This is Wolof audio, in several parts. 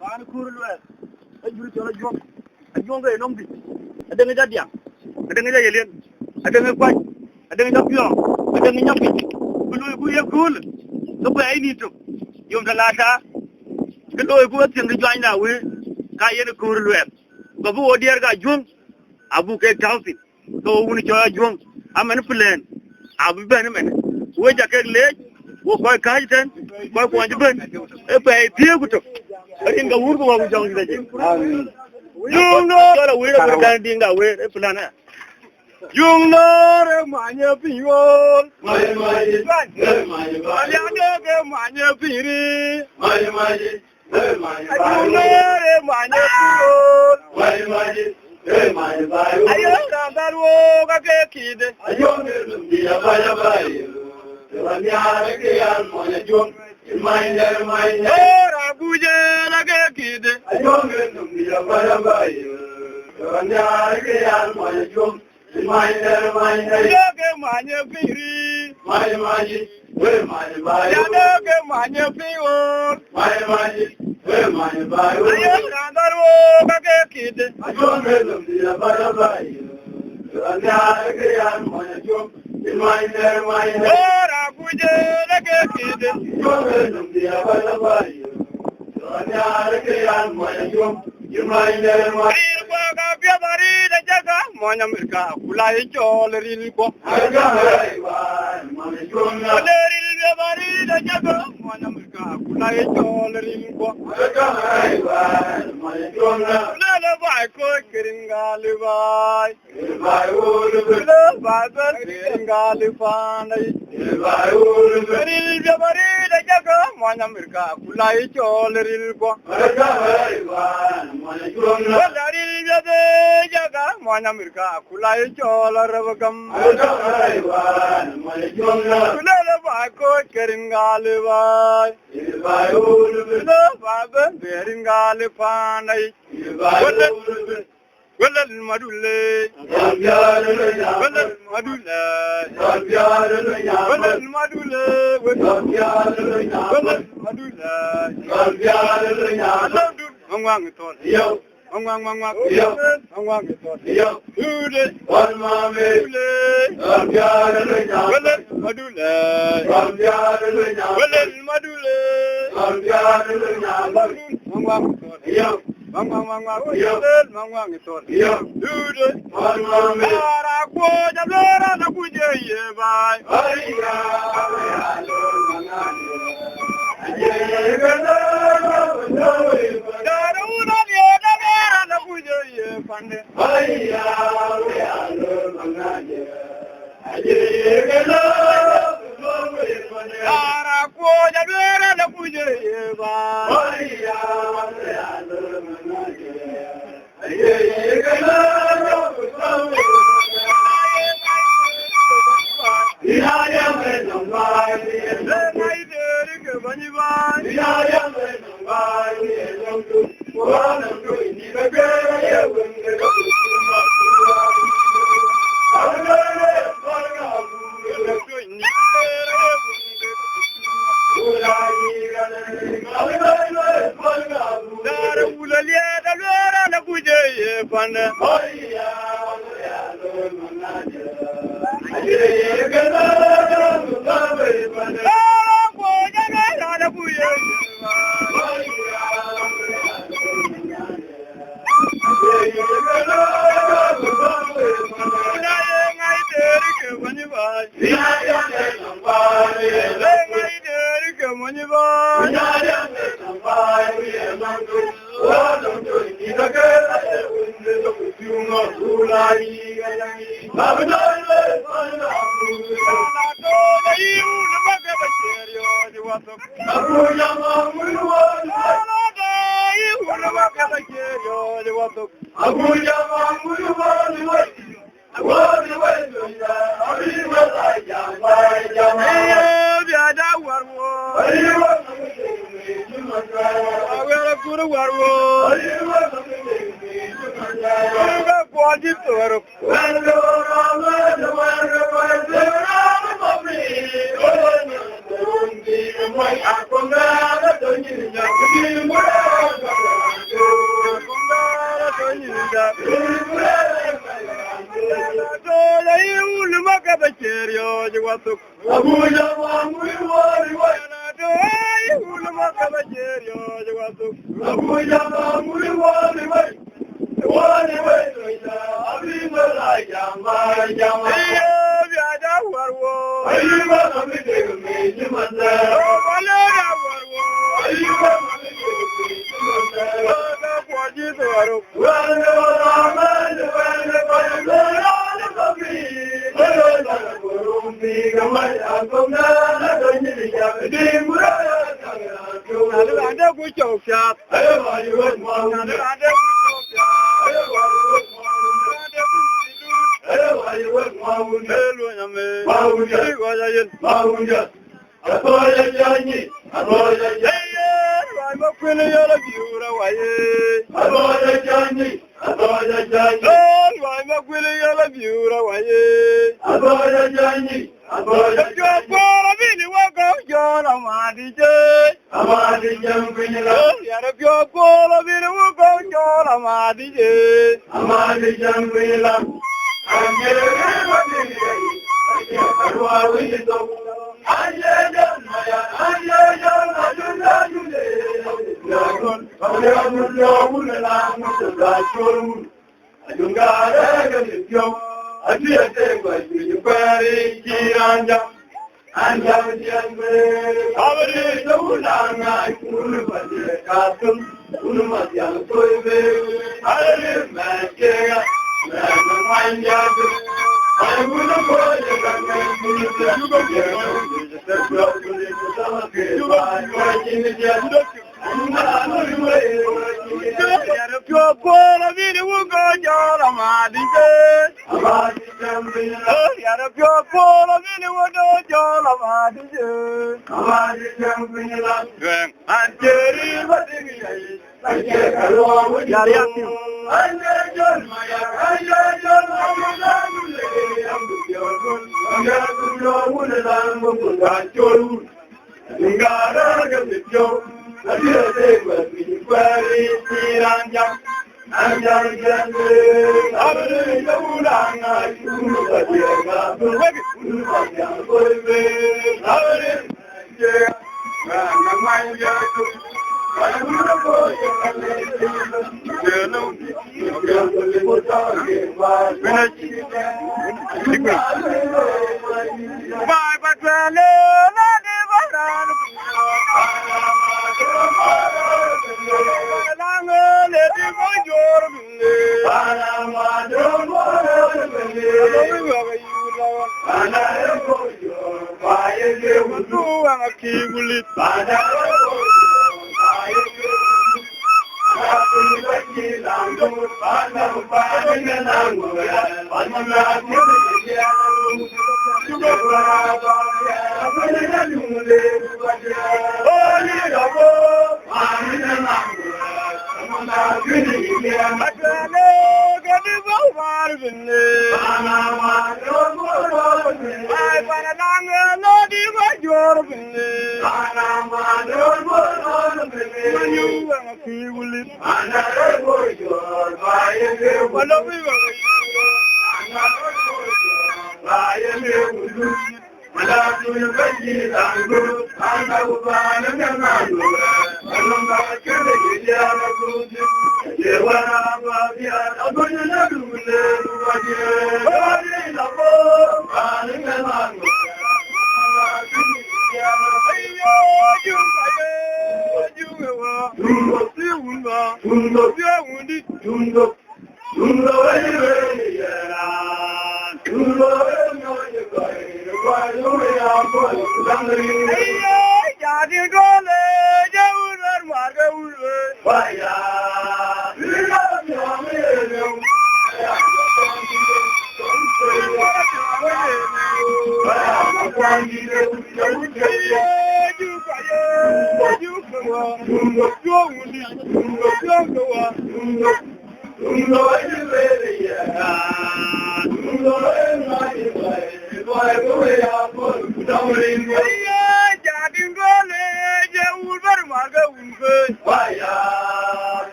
Ban kurulwe. Ajuri chola jong. Ajong e nombi. Adenge jadiang. Adenge jayelen. Adenge kwaj. Adenge japio. Adenge nyapi. Bulu ku yekul. Ko ba ini to. Yom talata. Kelo ku tin ga jwana we. Ka yen kurulwe. Ko bu odier ga jong. Abu ke tawfin. To woni chola jong. Amen plan. Abu ben men. We jakek le. Wo koy kajten. Koy ko anjiben. E ba tie ku to. Inga wurgo wa jong daje yung no la wira ko kan dinga we plana yung no re manya piol mai ya de manya piri mai yung no re manya piol mai ayo ka darwo ka ke kide ayo ne dia baya baya wanya ke yan manya jong Ora buje la ke kide ayonge numbiya baya baya wanya ke yan manya jom ke manya piri we manya baya ya ke manya piwo we manya baya ayo kandarwo ka ke kide ayonge numbiya baya baya wanya ke yan manya jom Ora buje la ke kide Monya mirka kulai chol ril ko ril bari da jaga monya mirka kulai chol ril ko le bai ko kringal bai le bai kringal panai ril bari da jaga monya mirka kulai chol ril ko ril jaga monya mirka kulai chol rabagam kulala ba ko keringal bai le ba beringal panai wala madule wala madule wala madule wala madule ngwang ton yo ngwang ton yo ude wal mame wala madule ngwang ton yo Mangwang ton yo ude wal mame ara ko jabera na kuje ye bai aiya alo mangani ye gana daruna ye dabera na kuje ye pande aiya alo mangani ye gana ara ko jabera na kuje ye bai aiya alo mangani ye gana Jawato, Abuja, Wari, Wayana, Ulama, Jawato, Abuja, Wari, Wari, like Yama, Yama, are you going to make me?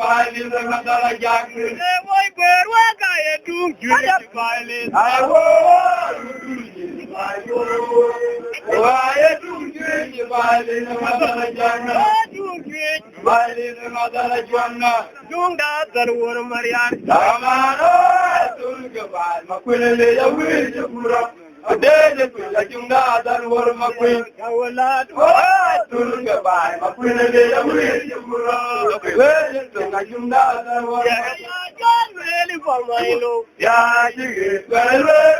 violin the Madala Jack. Why where work I do violin? I why do violin the Madala Jack? Violin the Madala Joanna. Doing that the war Marian. Tamara Tulgabai, Makwele, a will to Pura. A day that you got that war Makwin. I will not Tulgabai, Makwele, a will to Pura. You got that war. Really for my low. Yeah, you get very well.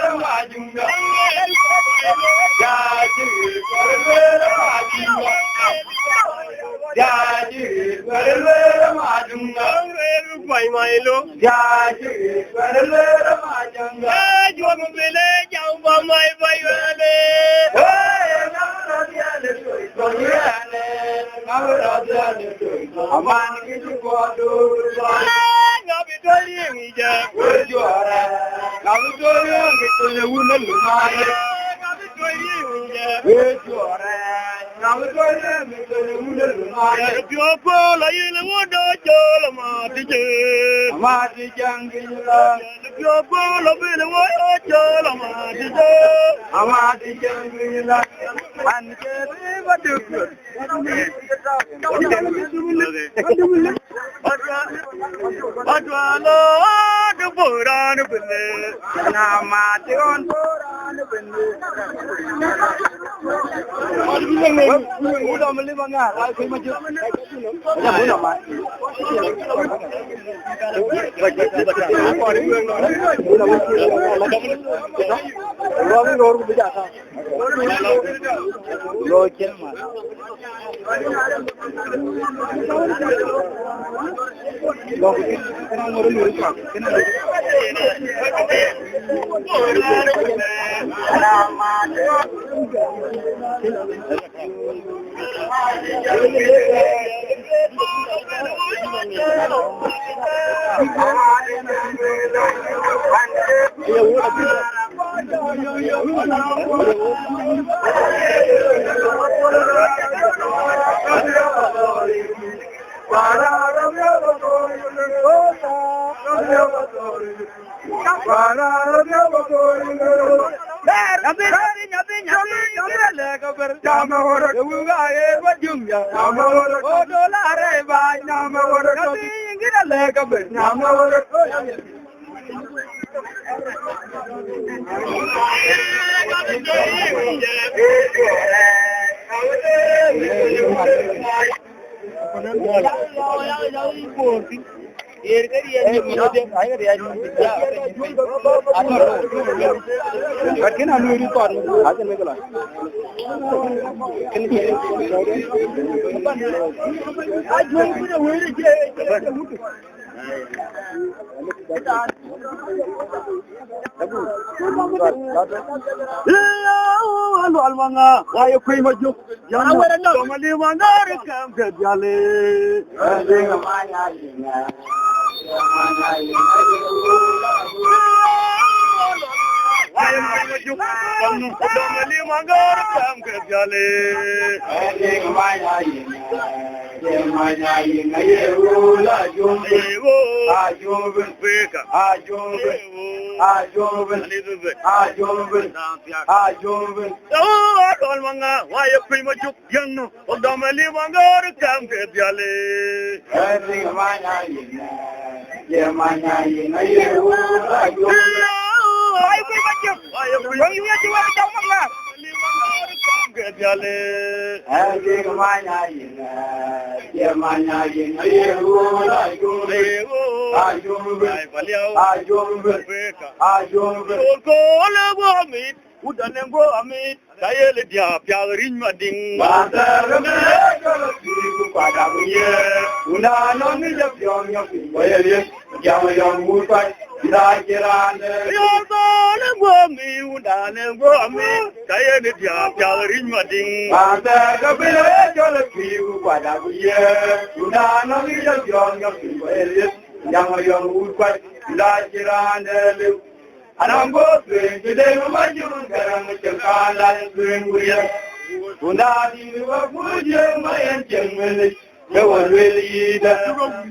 Yawan weli da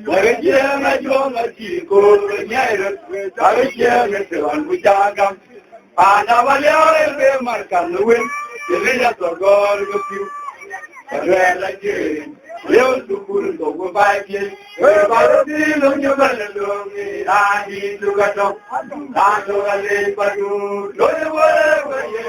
daga jiya na jiwon a ciko nyairar daga jiya na tsiron bujagam. Ana wale awel be markan nuwin, yele ya torgol gupiu. Karela jiri, leo sukuru togo baiki. Baro dilo nyobale longi, ahi tugato. Ato gale padu, loye wale wale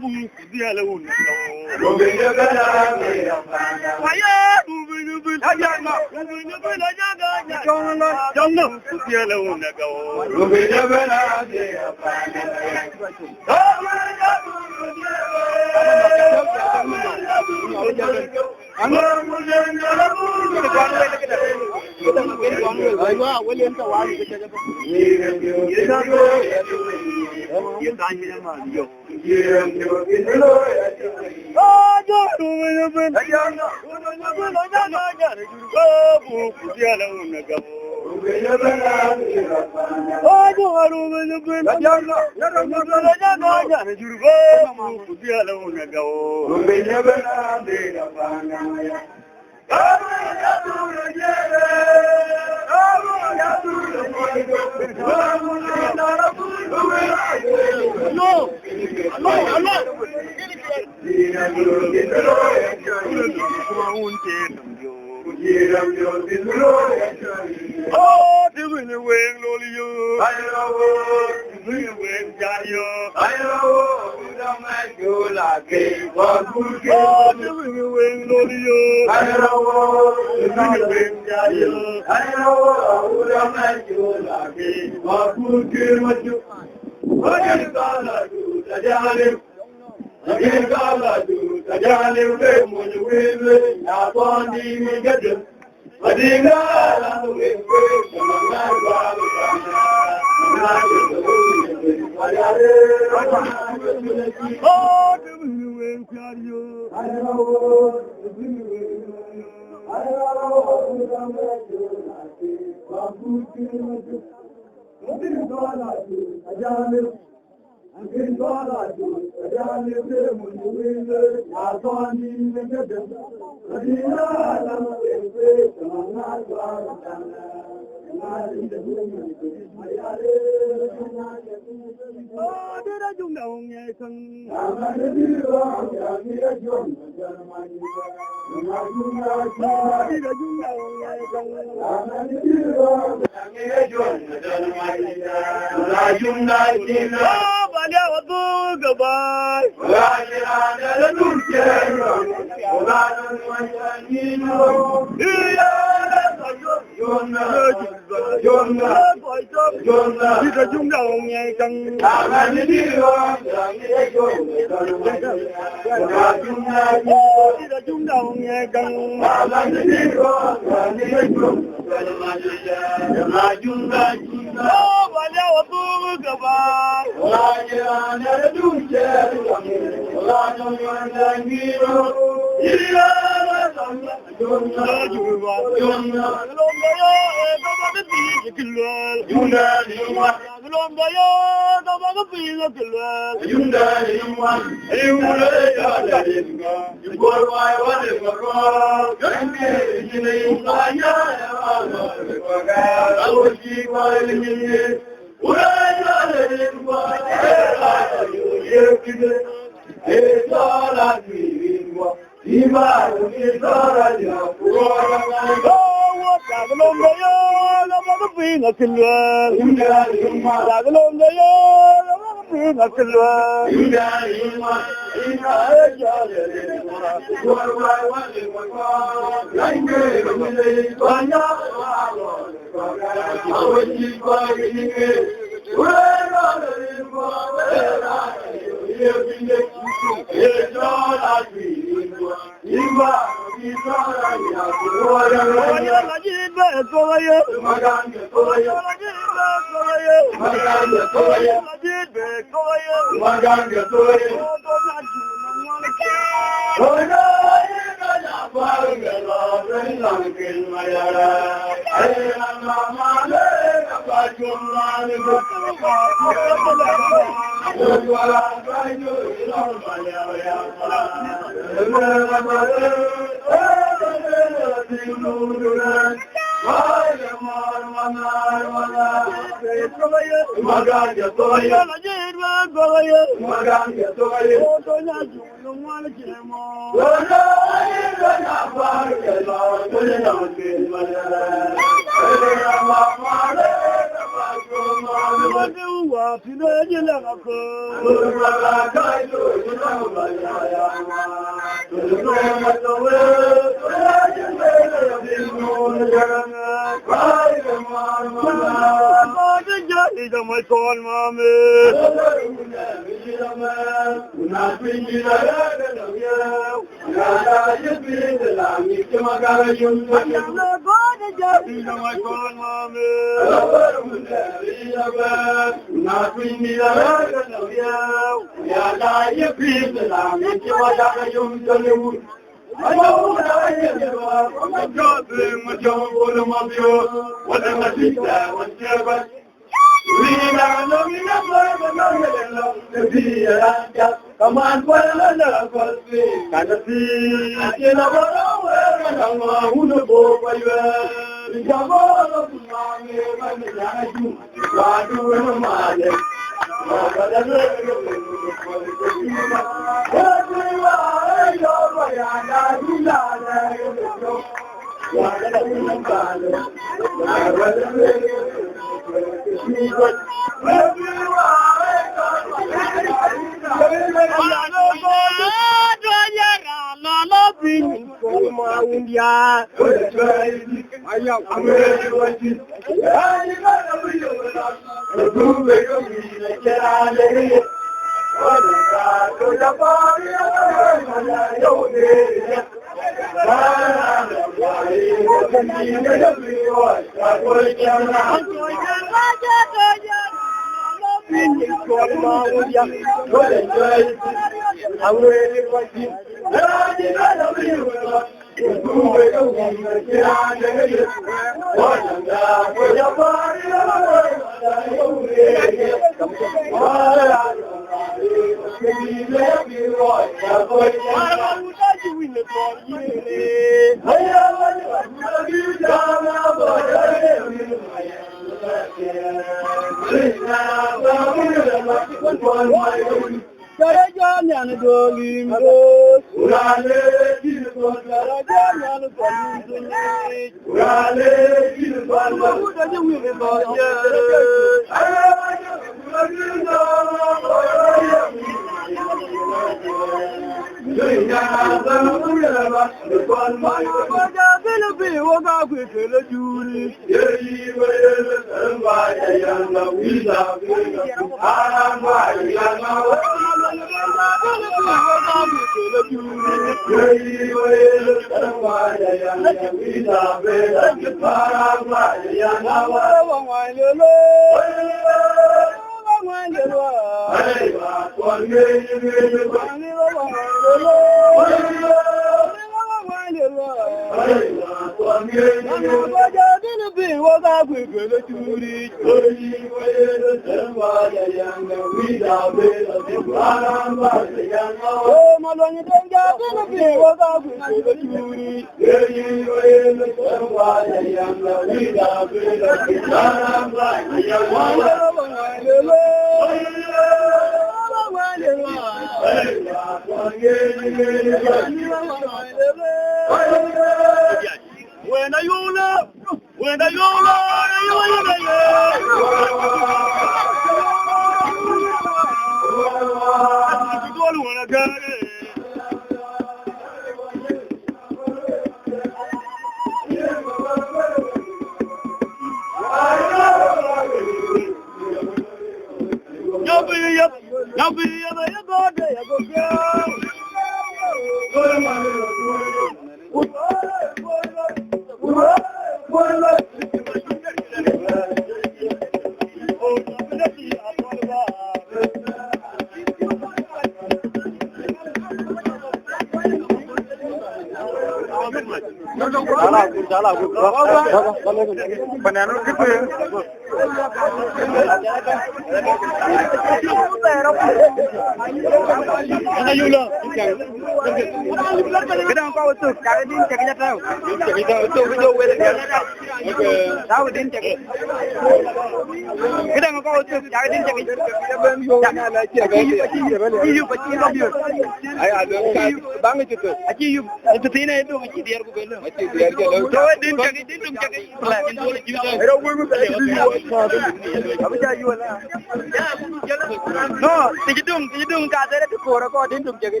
No, tidung kadare tu kora ko din tum jage.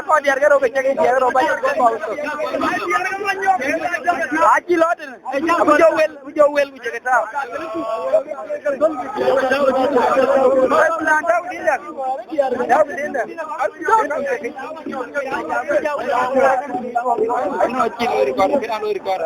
Ko dia garo ke jage dia garo banyak ko. Aji lot ne. Bu jo wel bu jage ta. Plan tahu dia. Tahu dia. Ano aji lo record, kira lo record.